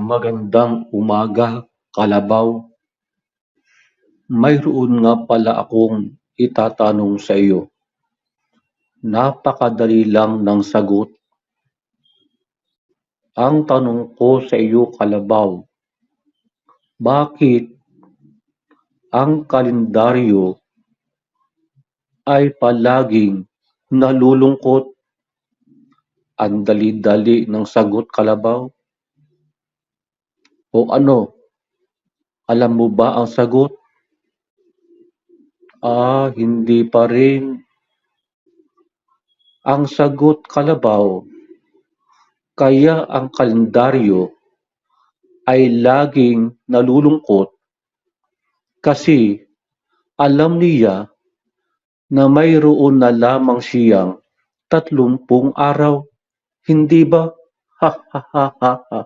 Magandang umaga, Kalabaw. Mayroon nga pala akong itatanong sa iyo. Napakadali lang ng sagot. Ang tanong ko sa iyo, Kalabaw, bakit ang kalendaryo ay palaging nalulungkot? Ang dali-dali ng sagot, Kalabaw. O ano, alam mo ba ang sagot? Hindi pa rin. Ang sagot, Kalabaw, kaya ang kalendaryo ay laging nalulungkot kasi alam niya na mayroon na lamang siyang 30 araw. Hindi ba? Ha ha ha ha ha.